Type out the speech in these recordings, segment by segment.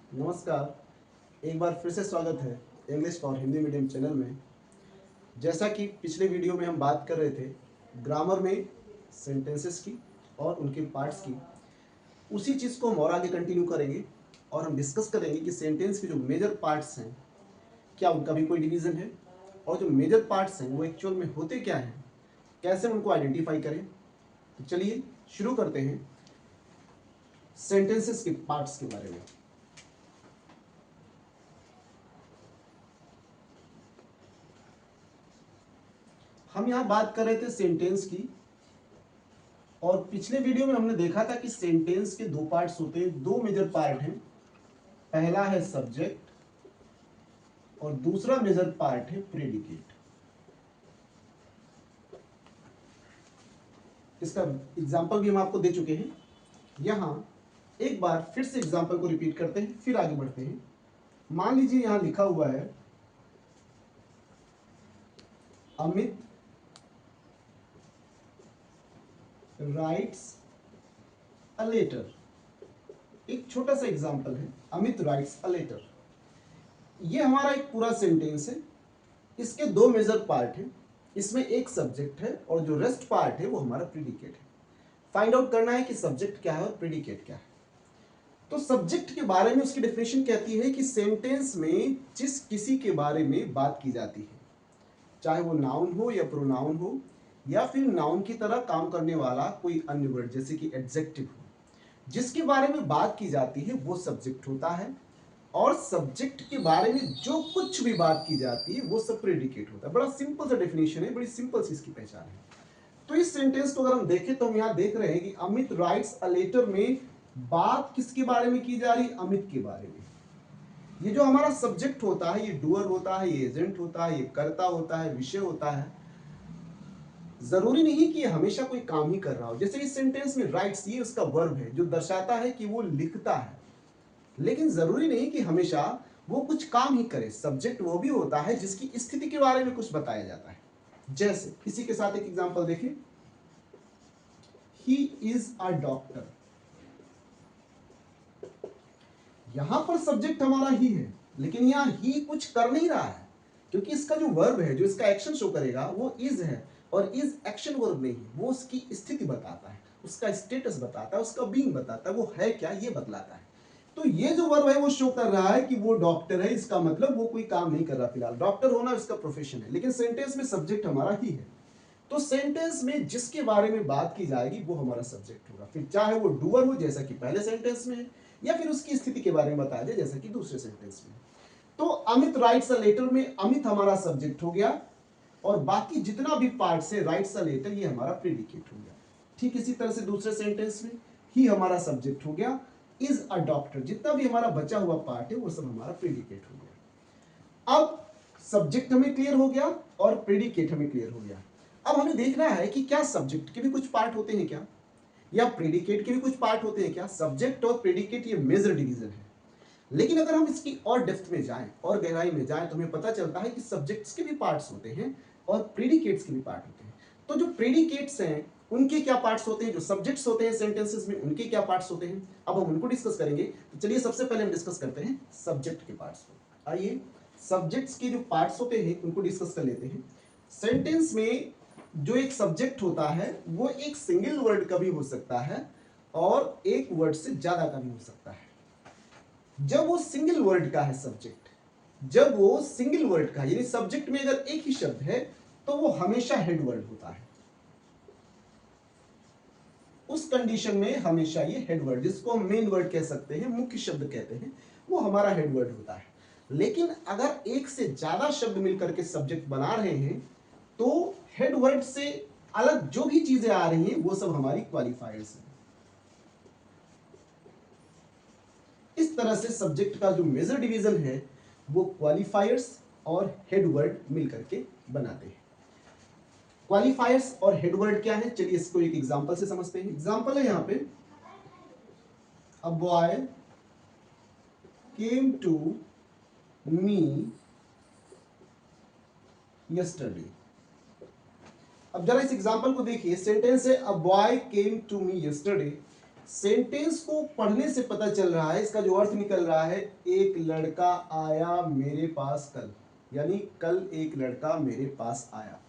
नमस्कार। एक बार फिर से स्वागत है English for Hindi medium channel में। जैसा कि पिछले वीडियो में हम बात कर रहे थे ग्रामर में सेंटेंसेस की और उनके पार्ट्स की, उसी चीज़ को हम और आगे कंटिन्यू करेंगे और हम डिस्कस करेंगे कि सेंटेंस के जो मेजर पार्ट्स हैं क्या उनका भी कोई डिवीज़न है और जो मेजर पार्ट्स हैं वो एक्चुअल में होते क्या हैं, कैसे हम उनको आइडेंटिफाई करें। तो चलिए शुरू करते हैं सेंटेंसेस के पार्ट्स के बारे में। हम यहाँ बात कर रहे थे सेंटेंस की और पिछले वीडियो में हमने देखा था कि सेंटेंस के दो पार्ट्स होते हैं, दो मेजर पार्ट हैं। पहला है सब्जेक्ट और दूसरा मेजर पार्ट है प्रेडिकेट। इसका एग्जाम्पल भी हम आपको दे चुके हैं। यहाँ एक बार फिर से एग्जाम्पल को रिपीट करते हैं, फिर आगे बढ़ते हैं। मान लीजिए यहाँ लिखा हुआ है अमित राइट्स अ लेटर। एक छोटा सा एग्जाम्पल है, अमित राइट्स अ लेटर। ये हमारा एक पूरा सेंटेंस है। इसके दो मेजर पार्ट हैं, इसमें एक सब्जेक्ट है और जो रेस्ट पार्ट है वो हमारा प्रेडिकेट है। फाइंड आउट करना है कि सब्जेक्ट क्या है और प्रेडिकेट क्या है। तो सब्जेक्ट के बारे में उसकी डेफिनेशन कहती है कि सेंटेंस में जिस किसी के बारे में बात की जाती है, चाहे वो नाउन हो या प्रोनाउन हो या फिर नाउन की तरह काम करने वाला कोई अन्य वर्ड जैसे कि एडजेक्टिव हो, जिसके बारे में बात की जाती है वो सब्जेक्ट होता है। और सब्जेक्ट के बारे में जो कुछ भी बात की जाती है वो सब प्रेडिकेट होता है। बड़ा सिंपल सा डेफिनेशन है, बड़ी सिंपल सी इसकी पहचान है। तो इस सेंटेंस को अगर हम देखें तो हम यहाँ देख रहे हैं कि अमित राइट्स अ लेटर में बात किसके बारे में की जा रही है? अमित के बारे में। ये जो हमारा सब्जेक्ट होता है ये डूअर होता है, ये एजेंट होता है, ये कर्ता होता है, विषय होता है। जरूरी नहीं कि ये हमेशा कोई काम ही कर रहा हो। जैसे इस सेंटेंस में राइट्स, ये उसका वर्ब है जो दर्शाता है कि वो लिखता है, लेकिन जरूरी नहीं कि हमेशा वो कुछ काम ही करे। सब्जेक्ट वो भी होता है जिसकी स्थिति के बारे में कुछ बताया जाता है। जैसे इसी के साथ एक एग्जांपल देखिए, ही इज अ डॉक्टर। यहां पर सब्जेक्ट हमारा ही है, लेकिन यहां ही कुछ कर नहीं रहा है क्योंकि इसका जो वर्ब है, जो इसका एक्शन शो करेगा वो इज है। और इज एक्शन वर्ब नहीं है, वो उसकी स्थिति बताता है, उसका स्टेटस बताता है, उसका बीइंग बताता है, वो है क्या ये बतलाता है। तो ये जो वर्ब है वो शो कर रहा है कि वो डॉक्टर है। इसका मतलब वो कोई काम नहीं कर रहा, फिलहाल डॉक्टर होना इसका प्रोफेशन है, लेकिन सेंटेंस में सब्जेक्ट हमारा ही है। तो सेंटेंस में जिसके बारे में बात की जाएगी वो हमारा सब्जेक्ट होगा, फिर चाहे वो डूअर हो जैसा कि पहले सेंटेंस में है, या फिर उसकी स्थिति के बारे में बताया जाए जैसा कि दूसरे सेंटेंस में। तो अमित राइट्स अ लेटर में अमित हमारा सब्जेक्ट हो गया और बाकी जितना भी पार्ट से राइट्स अ लेटर ये हमारा प्रेडिकेट हो गया। ठीक इसी तरह से दूसरे सेंटेंस में ही हमारा सब्जेक्ट हो गया, इज अ डॉक्टर, जितना भी हमारा बचा हुआ पार्ट है वो सब हमारा प्रेडिकेट हो गया। अब सब्जेक्ट हमें क्लियर हो गया और प्रेडिकेट हमें क्लियर हो गया। अब हमें देखना है कि क्या सब्जेक्ट के भी कुछ पार्ट होते हैं क्या, या प्रेडिकेट के भी कुछ पार्ट होते हैं क्या। सब्जेक्ट और प्रेडिकेट ये मेजर डिवीजन है, लेकिन अगर हम इसकी और डेप्थ में जाएं और गहराई में जाएं तो हमें पता चलता है कि सब्जेक्ट्स के भी पार्ट्स होते हैं और प्रेडिकेट्स के भी पार्ट होते हैं। तो जो प्रेडिकेट्स हैं उनके क्या पार्ट्स होते हैं, जो सब्जेक्ट्स होते हैं सेंटेंसेस में उनके क्या पार्ट्स होते हैं, अब हम उनको डिस्कस करेंगे। तो चलिए सबसे पहले हम डिस्कस करते हैं सब्जेक्ट के पार्ट्स को। आइए सब्जेक्ट्स के जो पार्ट्स होते हैं उनको डिस्कस कर लेते हैं। सेंटेंस में जो एक सब्जेक्ट होता है वो एक सिंगल वर्ड का भी हो सकता है और एक वर्ड से ज्यादा का भी हो सकता है। जब वो सिंगल वर्ड का है सब्जेक्ट, जब वो सिंगल वर्ड का, यानी सब्जेक्ट में अगर एक ही शब्द है तो वो हमेशा हेड वर्ड होता है। उस कंडीशन में हमेशा ये हेड वर्ड, जिसको हम मेन वर्ड कह सकते हैं, मुख्य शब्द कहते हैं, वो हमारा हेड वर्ड होता है। लेकिन अगर एक से ज्यादा शब्द मिलकर के सब्जेक्ट बना रहे हैं तो हेड वर्ड से अलग जो भी चीजें आ रही हैं वो सब हमारी क्वालिफायर्स हैं। इस तरह से सब्जेक्ट का जो मेजर डिवीजन है वो क्वालिफायर्स और हेड वर्ड मिलकर के बनाते हैं। क्वालिफायर्स और हेड वर्ड क्या है, चलिए इसको एक एग्जांपल से समझते हैं। एग्जांपल है यहां पे, a boy came to me yesterday. अब जरा इस एग्जांपल को देखिए, सेंटेंस है a boy came to me yesterday. Sentence को पढ़ने से पता चल रहा है, इसका जो अर्थ निकल रहा है, एक लड़का आया मेरे पास कल, यानी कल एक लड़का मेरे पास आया।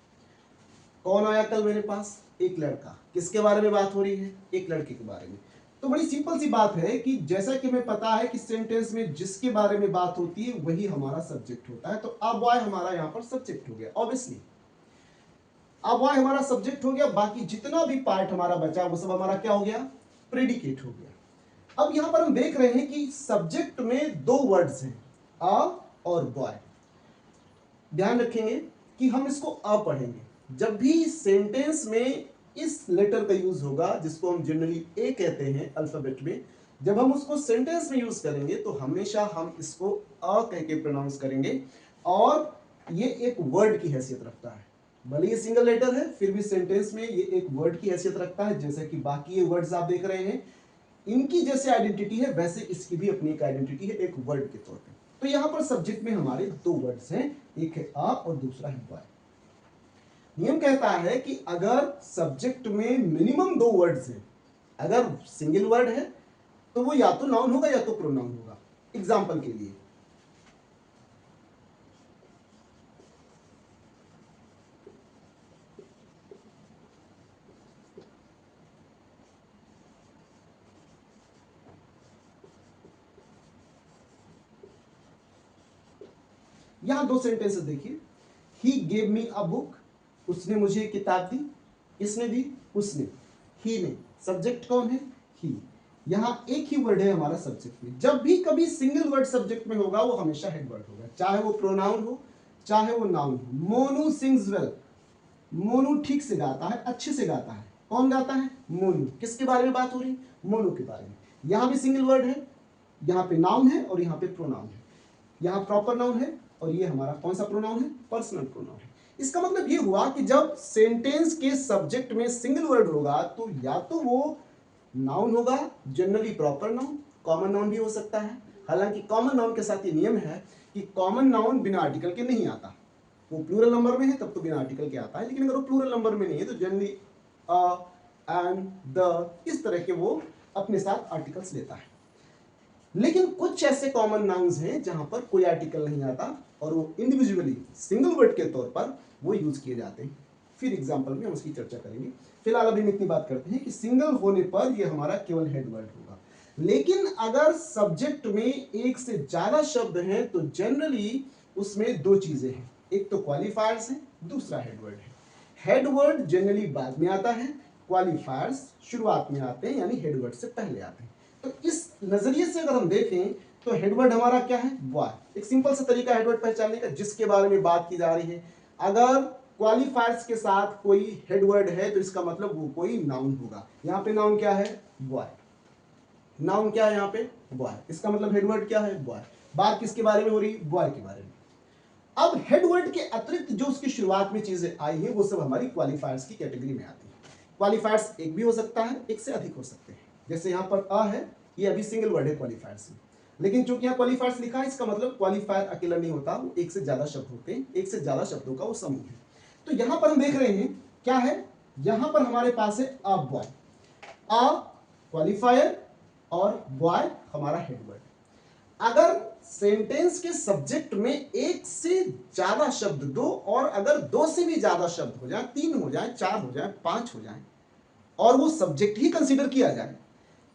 कौन आया कल मेरे पास? एक लड़का। किसके बारे में बात हो रही है? एक लड़के के बारे में। तो बड़ी सिंपल सी बात है कि जैसा कि हमें पता है कि सेंटेंस में जिसके बारे में बात होती है वही हमारा सब्जेक्ट होता है, तो अ बॉय हमारा यहां पर सब्जेक्ट हो गया। ऑब्वियसली अ बॉय हमारा सब्जेक्ट हो गया, बाकी जितना भी पार्ट हमारा बचा वो सब हमारा क्या हो गया? प्रेडिकेट हो गया। अब यहां पर हम देख रहे हैं कि सब्जेक्ट में दो वर्ड्स हैं, अ और बॉय। ध्यान रखेंगे कि हम इसको अ पढ़ेंगे। जब भी सेंटेंस में इस लेटर का यूज होगा, जिसको हम जनरली ए कहते हैं अल्फाबेट में, जब हम उसको सेंटेंस में यूज करेंगे तो हमेशा हम इसको अ कह के प्रोनाउंस करेंगे, और ये एक वर्ड की हैसियत रखता है। भले ये सिंगल लेटर है, फिर भी सेंटेंस में ये एक वर्ड की हैसियत रखता है। जैसे कि बाकी ये वर्ड्स आप देख रहे हैं, इनकी जैसे आइडेंटिटी है वैसे इसकी भी अपनी एक आइडेंटिटी है, एक वर्ड के तौर पे। तो यहां पर सब्जेक्ट में हमारे दो वर्ड्स हैं, एक है अ और दूसरा है बॉय। नियम कहता है कि अगर सब्जेक्ट में मिनिमम दो वर्ड्स हैं, अगर सिंगल वर्ड है तो वो या तो नाउन होगा या तो प्रोनाउन होगा। एग्जाम्पल के लिए यहां दो सेंटेंसेस देखिए, he gave me a book, उसने मुझे किताब दी। किसने दी? उसने, ही ने। सब्जेक्ट कौन है? ही। यहां एक ही वर्ड है हमारा सब्जेक्ट में। जब भी कभी सिंगल वर्ड सब्जेक्ट में होगा वो हमेशा हेड वर्ड होगा, चाहे वो प्रोनाउन हो चाहे वो नाउन हो। मोनू सिंग्स वेल, मोनू ठीक से गाता है, अच्छे से गाता है। कौन गाता है? मोनू। किसके बारे में बात हो रही? मोनू के बारे में। यहां भी सिंगल वर्ड है, यहां पे नाउन है और यहां पे प्रोनाउन है। यहां प्रॉपर नाउन है और ये हमारा कौन सा प्रोनाउन है? पर्सनल प्रोनाउन है। इसका मतलब ये हुआ कि जब सेंटेंस के सब्जेक्ट में सिंगल वर्ड होगा तो या तो वो नाउन होगा, generally proper noun, common noun भी हो सकता है। हालांकि कॉमन नाउन के साथ ये नियम है कि कॉमन नाउन बिना आर्टिकल के नहीं आता। वो प्लूरल नंबर में है तब तो बिना आर्टिकल के आता है, लेकिन अगर वो प्लूरल नंबर में नहीं है तो जनरली अ, एंड, द, इस तरह के वो अपने साथ आर्टिकल्स लेता है। लेकिन कुछ ऐसे कॉमन नाउन्स हैं जहां पर कोई आर्टिकल नहीं आता और वो इंडिविजुअली सिंगल वर्ड के तौर पर वो यूज किए जाते हैं। फिर एग्जांपल में हम उसकी चर्चा करेंगे। फिलहाल अभी हम इतनी बात करते हैं कि सिंगल होने पर ये हमारा केवल हेड वर्ड होगा। लेकिन अगर सब्जेक्ट में एक से ज्यादा शब्द हैं तो जनरली उसमें दो चीजें हैं, एक तो क्वालिफायर्स है, दूसरा हेडवर्ड है। हेडवर्ड जनरली बाद में आता है, क्वालिफायर्स शुरुआत में आते हैं, यानी हेडवर्ड से पहले आते हैं। तो इस नजरिए से अगर हम देखें तो हेडवर्ड हमारा क्या है? बॉय। एक सिंपल सा तरीका हेडवर्ड पहचानने का, जिसके बारे में बात की जा रही है। अगर क्वालिफायर्स के साथ कोई हेडवर्ड है तो इसका मतलब वो कोई नाउन होगा। यहां पे नाउन क्या है? बॉय। नाउन क्या है यहाँ पे? बॉय। इसका मतलब हेडवर्ड क्या है? बॉय। बात किसके बारे में हो रही? बॉय के बारे में। अब हेडवर्ड के अतिरिक्त जो उसकी शुरुआत में चीजें आई हैं वो सब हमारी क्वालिफायर्स की कैटेगरी में आती है। क्वालिफायर्स एक भी हो सकता है, एक से अधिक हो सकते हैं। जैसे यहाँ पर अ है, ये अभी सिंगल वर्ड है क्वालिफायर्स में, लेकिन चूंकि यहाँ क्वालिफायर्स लिखा है इसका मतलब क्वालिफायर अकेला नहीं होता, वो एक से ज्यादा शब्द होते हैं, एक से ज्यादा शब्दों का वो समूह है। तो यहां पर हम देख रहे हैं क्या है, यहां पर हमारे पास है अ बॉय, अ क्वालिफायर और बॉय हमारा हेडवर्ड। अगर सेंटेंस के सब्जेक्ट में एक से ज्यादा शब्द, दो, और अगर दो से भी ज्यादा शब्द हो जाए, तीन हो जाए, चार हो जाए, पांच हो जाए, और वो सब्जेक्ट ही कंसीडर किया जाए,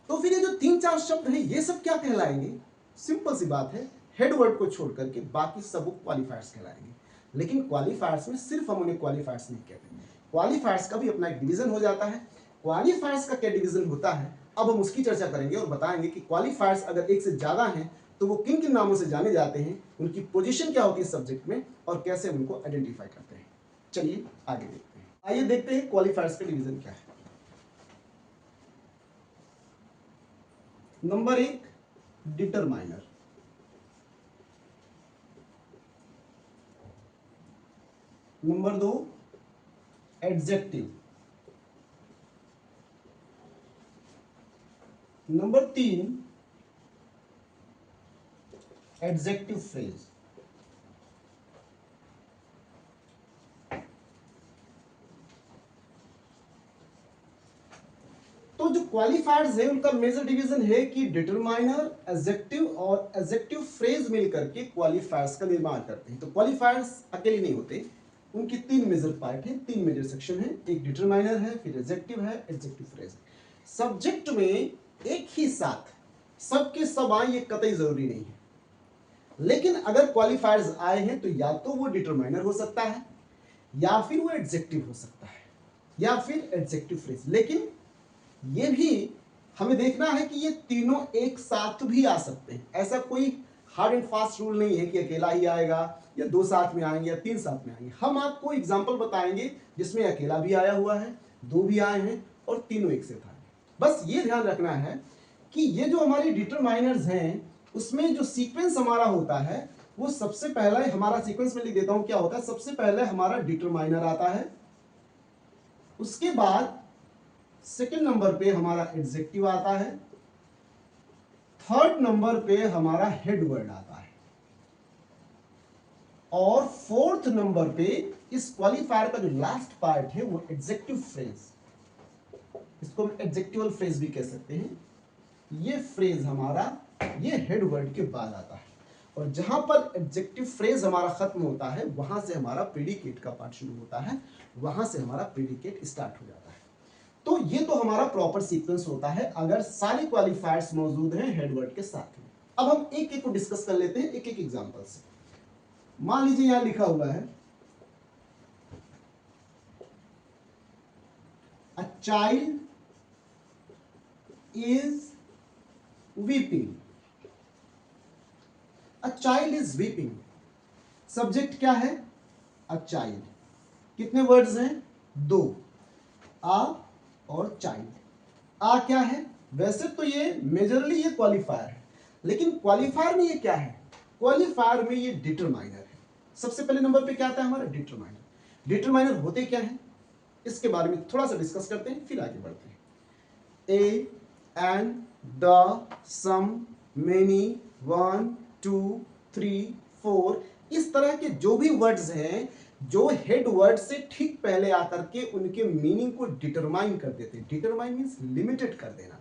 तो फिर ये जो तीन चार शब्द हैं ये सब क्या कहलाएंगे? सिंपल सी बात है, हेडवर्ड को छोड़ करके बाकी सब क्वालिफायर्स कहलाएंगे। लेकिन क्वालिफायर्स में सिर्फ हम उन्हें क्वालिफायर्स नहीं कहते, क्वालिफायर्स का भी अपना एक डिवीजन हो जाता है। क्वालिफायर्स का क्या डिवीजन होता है अब हम उसकी चर्चा करेंगे और बताएंगे कि क्वालिफायर्स अगर एक से ज्यादा हैं तो वो किन किन नामों से जाने जाते हैं, उनकी पोजीशन क्या होती है सब्जेक्ट में, और कैसे उनको आइडेंटिफाई करते हैं। चलिए आगे देखते हैं। आइए देखते हैं क्वालिफायर्स का डिवीजन क्या है। नंबर एक, डिटरमाइनर। नंबर दो, एडजेक्टिव। नंबर तीन, एडजेक्टिव फ्रेज। तो जो क्वालिफायर्स है उनका मेजर डिवीजन है कि डिटरमाइनर, एडजेक्टिव और एडजेक्टिव फ्रेज मिलकर के क्वालिफायर्स का निर्माण करते हैं। तो क्वालिफायर्स अकेले नहीं होते, उनकी तीन मेजर पार्ट है, तीन मेजर सेक्शन है। एक डिटरमाइनर है, फिर एडजेक्टिव है, एडजेक्टिव फ्रेज है। सब्जेक्ट में एक ही साथ सबके सब आए ये कतई जरूरी नहीं है, लेकिन अगर क्वालिफायर्स आए हैं तो या तो वो डिटरमाइनर हो सकता है, या फिर वो एडजेक्टिव हो सकता है, या फिर एडजेक्टिव फ्रेज। लेकिन ये भी हमें देखना है कि ये तीनों एक साथ भी आ सकते हैं। ऐसा कोई हार्ड एंड फास्ट रूल नहीं है कि अकेला ही आएगा या दो साथ में आएंगे या तीन साथ में आएंगे। हम आपको एग्जांपल बताएंगे जिसमें अकेला भी आया हुआ है, दो भी आए हैं और तीनों एक साथ आए। बस ये ध्यान रखना है कि ये जो हमारे डिटरमाइनर्स हैं उसमें जो सीक्वेंस हमारा होता है वो सबसे पहला हमारा सीक्वेंस में लिख देता हूं क्या होता है। सबसे पहले हमारा डिटरमाइनर आता है, उसके बाद सेकंड नंबर पे हमारा एडजेक्टिव आता है, थर्ड नंबर पे हमारा हेड वर्ड आता है, और फोर्थ नंबर पे इस क्वालिफायर का जो लास्ट पार्ट है वो एडजेक्टिव फ्रेज, इसको हम एडजेक्टिवल फ्रेज भी कह सकते हैं। ये फ्रेज हमारा ये हेड वर्ड के बाद आता है, और जहां पर एडजेक्टिव फ्रेज हमारा खत्म होता है वहां से हमारा प्रेडिकेट का पार्ट शुरू होता है, वहां से हमारा प्रेडिकेट स्टार्ट हो जाता है। तो ये तो हमारा प्रॉपर सीक्वेंस होता है अगर सारे क्वालिफायर्स मौजूद हैं हेड वर्ड के साथ में। अब हम एक एक को डिस्कस कर लेते हैं एक एक एग्जांपल से। मान लीजिए यहां लिखा हुआ है a child is weeping. A child is weeping, subject क्या है? A child. कितने वर्ड्स हैं? दो, आ और चाइल्ड। आ क्या है? वैसे तो ये मेजरली ये क्वालिफायर है, लेकिन क्वालिफायर में ये क्या है? क्वालिफायर में ये डिटरमाइनर है। सबसे पहले नंबर पे क्या आता है हमारा? डिटरमाइनर। डिटरमाइनर होते क्या है इसके बारे में थोड़ा सा डिस्कस करते हैं, फिर आगे बढ़ते हैं। A, and, the, some, many, one, two, three, four, इस तरह के जो भी वर्ड्स हैं जो हेड वर्ड से ठीक पहले आकर के उनके मीनिंग को डिटरमाइन कर देते हैं। डिटरमाइन मींस लिमिटेड कर देना,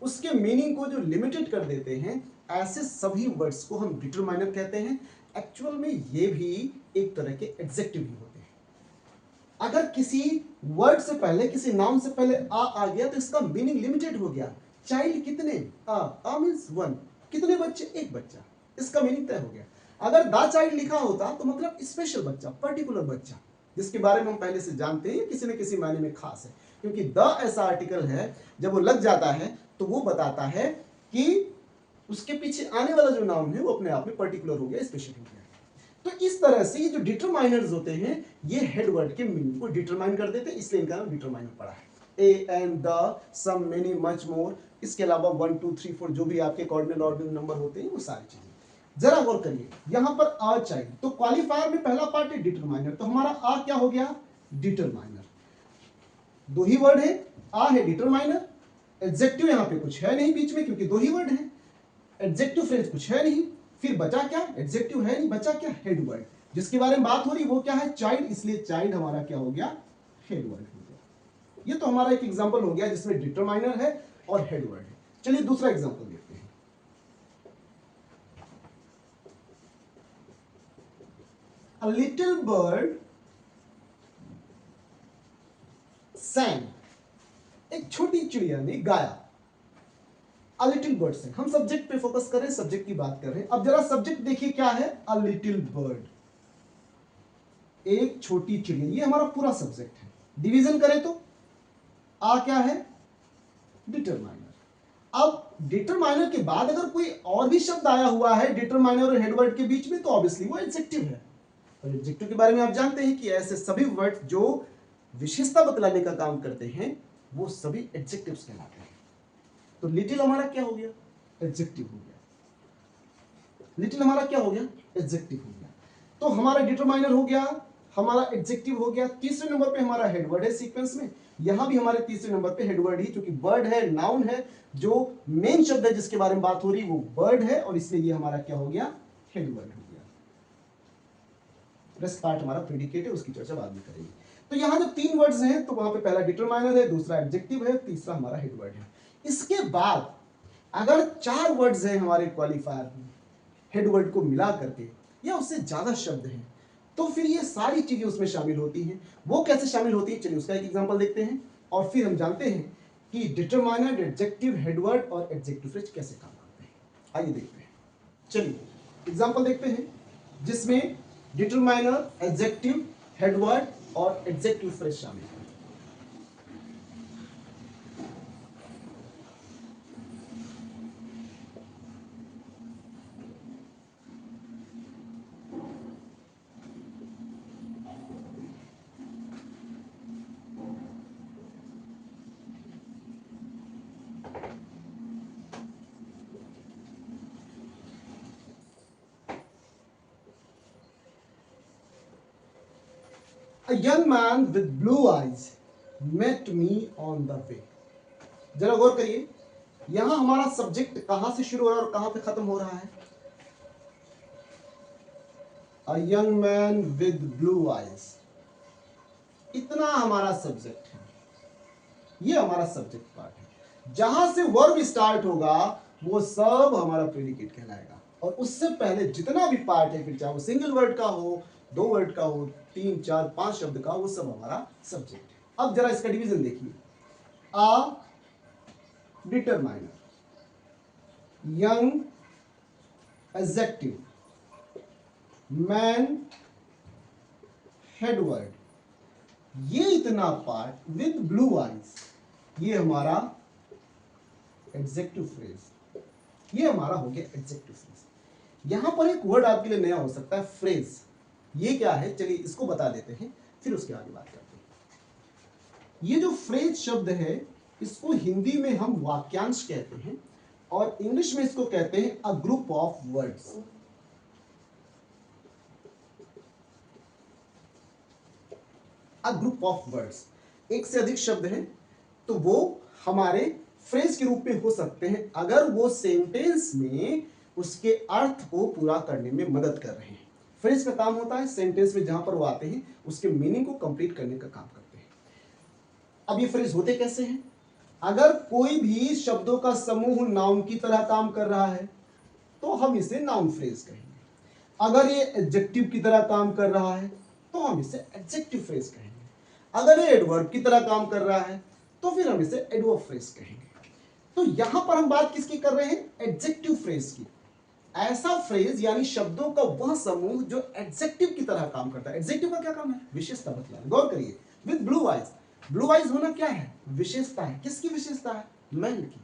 उसके मीनिंग को जो लिमिटेड कर देते हैं, ऐसे सभी वर्ड्स को हम डिटरमाइनर कहते हैं। एक्चुअल में ये भी एक तरह के एडजेक्टिव ही होते हैं। अगर किसी वर्ड से पहले, किसी नाउन से पहले आ गया तो इसका मीनिंग लिमिटेड हो गया। चाइल्ड कितने? आ मींस वन। कितने बच्चे? एक बच्चा, इसका मीनिंग तय हो गया। अगर द चाइल्ड लिखा होता तो मतलब स्पेशल बच्चा, पर्टिकुलर बच्चा, जिसके बारे में हम पहले से जानते हैं किसी न किसी मायने में खास है। क्योंकि द ऐसा आर्टिकल है जब वो लग जाता है तो वो बताता है कि उसके पीछे आने वाला जो नाउन है वो अपने आप में पर्टिकुलर हो गया, स्पेशल हो गया। तो इस तरह से ये जो डिटरमाइनर्स होते हैं ये हेड वर्ड के मीनिंग को डिटरमाइन कर देते हैं, इसलिए इनका नाम डिटरमाइनर पड़ा है। A, and, the, some, many, much, more, इसके अलावा 1 2 3 4 जो भी आपके कॉर्डिनल ऑर्डिनल नंबर होते हैं वो सारी चीजें। जरा गौर करिए यहां पर आ चाइल्ड, तो क्वालिफायर में पहला पार्ट है डिटरमाइनर, तो हमारा आ क्या हो गया? डिटरमाइनर। दो ही वर्ड है, आ है डिटरमाइनर, एडजेक्टिव यहां पे कुछ है नहीं बीच में क्योंकि दो ही वर्ड है, एडजेक्टिव फ्रेज कुछ है नहीं, फिर बचा क्या? एडजेक्टिव है नहीं, बचा क्या? हेड वर्ड, जिसके बारे में बात हो रही वो क्या है? चाइल्ड, इसलिए चाइल्ड हमारा क्या हो गया? हेड वर्ड हो गया। ये तो हमारा एक एग्जांपल हो गया जिसमें डिटरमाइनर है और हेड वर्ड है। चलिए दूसरा एग्जांपल देखते हैं। A little bird sang, एक छोटी चिड़िया ने गाया। A little bird sang, हम सब्जेक्ट पे फोकस कर रहे हैं, सब्जेक्ट की बात कर रहे हैं। अब जरा सब्जेक्ट देखिए क्या है? A little bird, एक छोटी चिड़िया, ये हमारा पूरा सब्जेक्ट है। डिवीजन करें तो आ क्या है? डिटरमाइनर। अब डिटरमाइनर के बाद अगर कोई और भी शब्द आया हुआ है डिटरमाइनर और हेडवर्ड के बीच में तो ऑब्वियसली वो एडजेक्टिव है। और एडजेक्टिव के बारे में आप जानते हैं कि ऐसे सभी वर्ड जो विशेषता बतलाने का काम करते हैं वो सभी एडजेक्टिव्स कहलाते हैं। तो लिटिल हमारा क्या हो गया? एडजेक्टिव हो गया। लिटिल हमारा क्या हो गया? एडजेक्टिव हो गया। तो हमारा डिटरमाइनर हो गया, हमारा एडजेक्टिव हो गया। तीसरे नंबर पे हमारा हेडवर्ड है सीक्वेंस में। यहां भी हमारे तीसरे नंबर पे हेडवर्ड ही, क्योंकि वर्ड है, नाउन है, जो मेन शब्द है जिसके बारे में बात हो रही वो वर्ड है, और इसलिए ये हमारा क्या हो गया? हेडवर्ड हो गया। रेस्ट पार्ट हमारा प्रेडिकेट है, उसकी चर्चा बाद में करेंगे। तो यहां जब तीन वर्ड्स हैं तो वहां पे पहला डिटरमाइनर है, दूसरा एडजेक्टिव है, तीसरा हमारा हेडवर्ड है। इसके बाद अगर 4 वर्ड्स हैं हमारे क्वालिफायर में हेड वर्ड को मिला करके या उससे ज्यादा शब्द हैं, तो फिर ये सारी चीजें उसमें शामिल होती हैं। वो कैसे शामिल होती है, चलिए उसका एक एग्जांपल देखते हैं और फिर हम जानते हैं कि डिटरमाइनर, एडजेक्टिव, हेडवर्ड और एडजेक्टिव फ्रेज कैसे काम करते हैं। आइए देखते हैं। चलिए एग्जांपल देखते हैं जिसमें डिटरमाइनर, एडजेक्टिव, हेडवर्ड और एडजेक्टिव फ्रेज शामिल है। A young man with blue eyes met me on the way. जरा गौर करिए, यहां हमारा सब्जेक्ट कहां से शुरू हो रहा है और कहां पे खत्म हो रहा है। A young man with blue eyes, इतना हमारा सब्जेक्ट है, ये हमारा सब्जेक्ट पार्ट है। जहां से वर्ब स्टार्ट होगा वो सब हमारा प्रेडिकेट कहलाएगा, और उससे पहले जितना भी पार्ट है, फिर चाहे वो सिंगल वर्ड का हो, 2 वर्ड का हो, 3, 4, 5 शब्द का, वो सब हमारा सब्जेक्ट है। अब जरा इसका डिवीजन देखिए। A determiner, young adjective, man headword, ये इतना पार्ट विद ब्लू आइज, ये हमारा एडजेक्टिव फ्रेज, ये हमारा हो गया एडजेक्टिव फ्रेज। यहां पर एक वर्ड आपके लिए नया हो सकता है, फ्रेज। ये क्या है, चलिए इसको बता देते हैं, फिर उसके आगे बात करते हैं। ये जो फ्रेज शब्द है, इसको हिंदी में हम वाक्यांश कहते हैं और इंग्लिश में इसको कहते हैं a group of words. A group of words, एक से अधिक शब्द हैं तो वो हमारे फ्रेज के रूप में हो सकते हैं अगर वो सेंटेंस में उसके अर्थ को पूरा करने में मदद कर रहे हैं। फ्रेज का काम होता है सेंटेंस में जहां पर वो आते हैं उसके मीनिंग को कंप्लीट करने का काम करते हैं। अब ये फ्रेज होते कैसे हैं? अगर कोई भी शब्दों का समूह नाउन की तरह काम कर रहा है तो हम इसे नाउन फ्रेज कहेंगे। अगर ये एडजेक्टिव की तरह काम कर रहा है तो हम इसे एडजेक्टिव फ्रेज कहेंगे। अगर ये एडवर्ब की तरह काम कर रहा है तो फिर हम इसे एडवर्ब फ्रेज कहेंगे। तो यहां पर हम बात किसकी कर रहे हैं? एडजेक्टिव फ्रेज की। ऐसा फ्रेज यानी शब्दों का वह समूह जो एडजेक्टिव की तरह काम करता है। एडजेक्टिव का क्या काम है? विशेषता बतलाना। गौर करिए, with blue eyes, blue eyes होना क्या है? विशेषता है। किसकी विशेषता है? मैन की।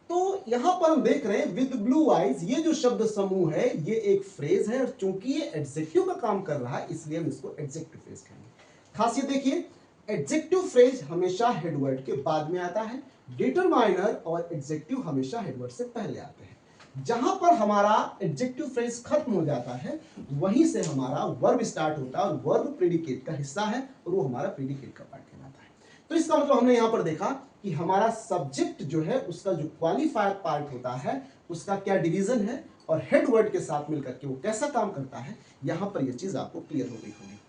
तो यहां पर हम देख रहे हैं विद ब्लू आइज, ये जो शब्द समूह है ये एक फ्रेज है और चूंकि ये एडजेक्टिव का काम कर रहा है इसलिए हम इसको एडजेक्टिव फ्रेज कहेंगे। खासियत देखिए, एडजेक्टिव फ्रेज हमेशा हेडवर्ड के बाद में आता है, डिटरमाइनर और एडजेक्टिव हमेशा हेडवर्ड से पहले आते हैं। जहां पर हमारा एडजेक्टिव फ्रेज खत्म हो जाता है वहीं से हमारा वर्ब स्टार्ट होता है और वर्ब प्रेडिकेट का हिस्सा है और वो हमारा प्रेडिकेट का पार्ट कहलाता है। तो इसका मतलब हमने यहां पर देखा कि हमारा सब्जेक्ट जो है उसका जो क्वालिफायर पार्ट होता है उसका क्या डिवीजन है और हेड वर्ड के साथ मिलकर के वो कैसा काम करता है, यहां पर यह चीज आपको क्लियर हो गई होगी।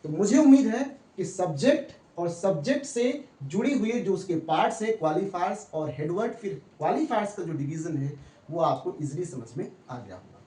तो मुझे उम्मीद है कि सब्जेक्ट और सब्जेक्ट से जुड़ी हुई जो उसके पार्ट्स है, क्वालिफायर्स और हेडवर्ड, फिर क्वालिफायर्स का जो डिवीजन है वो आपको इजीली समझ में आ गया होगा।